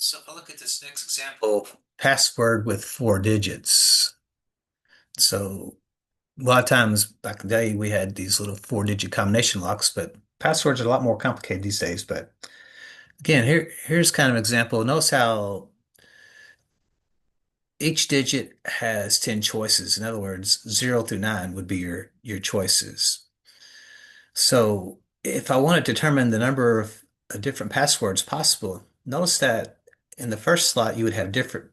So if I look at this next example, password with 4 digits. So a lot of times back in the day, we had these little 4-digit combination locks, but passwords are a lot more complicated these days. But again, here's kind of an example. Notice how each digit has 10 choices. In other words, 0 through 9 would be your choices. So if I want to determine the number of different passwords possible, notice that in the first slot you would have 10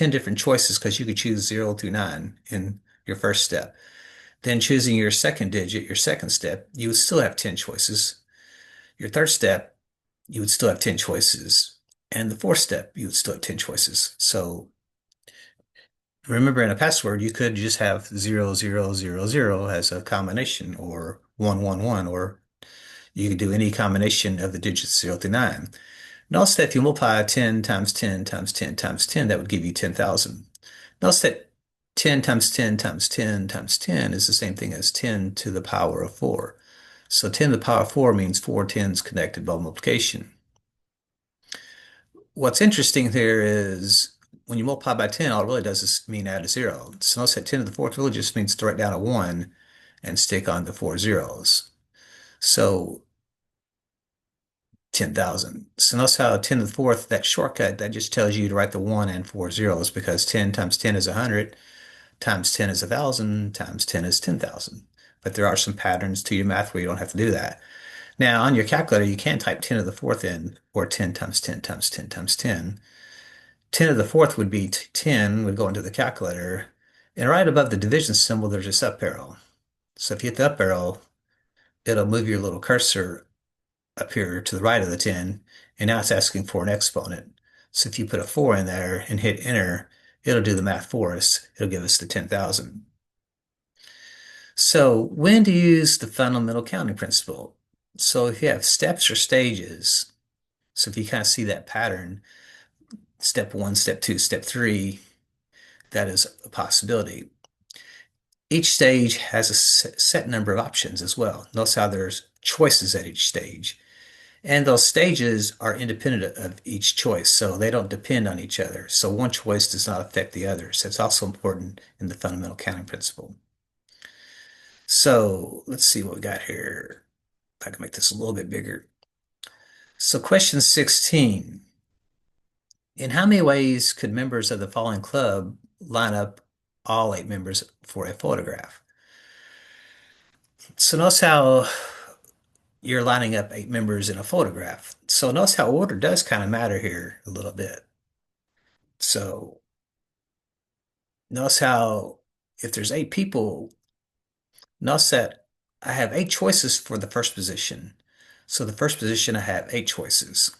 different choices because you could choose 0 through 9 in your first step. Then choosing your second digit, your second step, you would still have 10 choices. Your third step, you would still have 10 choices. And the fourth step, you would still have 10 choices. So remember in a password, you could just have 0000 as a combination or 111, or you could do any combination of the digits 0 through 9. Notice that if you multiply 10 times 10 times 10 times 10, that would give you 10,000. Notice that 10 times 10 times 10 times 10 is the same thing as 10 to the power of 4. So 10 to the power of 4 means 4 tens connected by multiplication. What's interesting here is when you multiply by 10, all it really does is mean add a 0. So notice that 10 to the fourth really just means to write down a 1 and stick on the 4 zeros. So 10,000. So notice how 10 to the fourth, that shortcut, that just tells you to write the 1 and 4 zeros because 10 times 10 is 100, times 10 is 1,000, times 10 is 10,000. But there are some patterns to your math where you don't have to do that. Now, on your calculator, you can type 10 to the fourth in, or 10 times 10 times 10 times 10. 10 to the fourth would be 10, would go into the calculator. And right above the division symbol, there's this up arrow. So if you hit the up arrow, it'll move your little cursor up here to the right of the 10, and now it's asking for an exponent. So if you put a 4 in there and hit enter, it'll do the math for us. It'll give us the 10,000. So when to use the fundamental counting principle? So if you have steps or stages, so if you kind of see that pattern, step 1, step 2, step 3, that is a possibility. Each stage has a set number of options as well. Notice how there's choices at each stage. And those stages are independent of each choice, so they don't depend on each other. So one choice does not affect the others. That's also important in the fundamental counting principle. So let's see what we got here. If I can make this a little bit bigger. So question 16. In how many ways could members of the following club line up all 8 members for a photograph? So notice how you're lining up 8 members in a photograph. So notice how order does kind of matter here a little bit. So notice how if there's 8 people, notice that I have 8 choices for the first position. So the first position, I have 8 choices.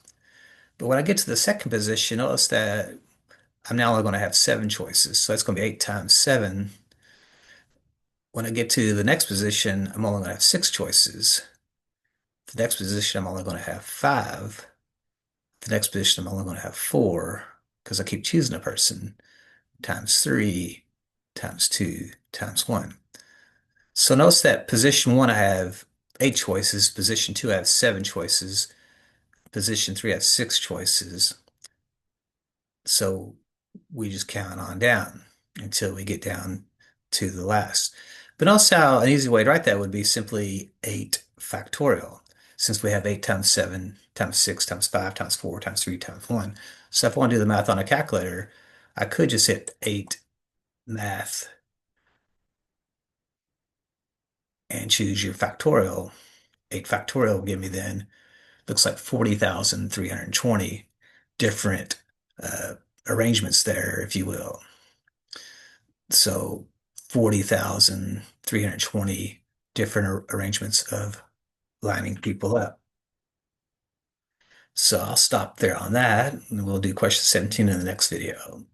But when I get to the second position, notice that I'm now only going to have 7 choices. So that's going to be 8 times 7. When I get to the next position, I'm only going to have 6 choices. The next position, I'm only going to have 5. The next position, I'm only going to have 4 because I keep choosing a person, times 3, times 2, times 1. So notice that position 1, I have 8 choices. Position 2, I have 7 choices. Position 3, I have 6 choices. So we just count on down until we get down to the last. But also an easy way to write that would be simply 8 factorial, since we have 8 times 7 times 6 times 5 times 4 times 3 times 1. So if I want to do the math on a calculator, I could just hit 8 math and choose your factorial. 8 factorial will give me then, looks like 40,320 different arrangements there, if you will. So 40,320 different arrangements of lining people up. So I'll stop there on that, and we'll do question 17 in the next video.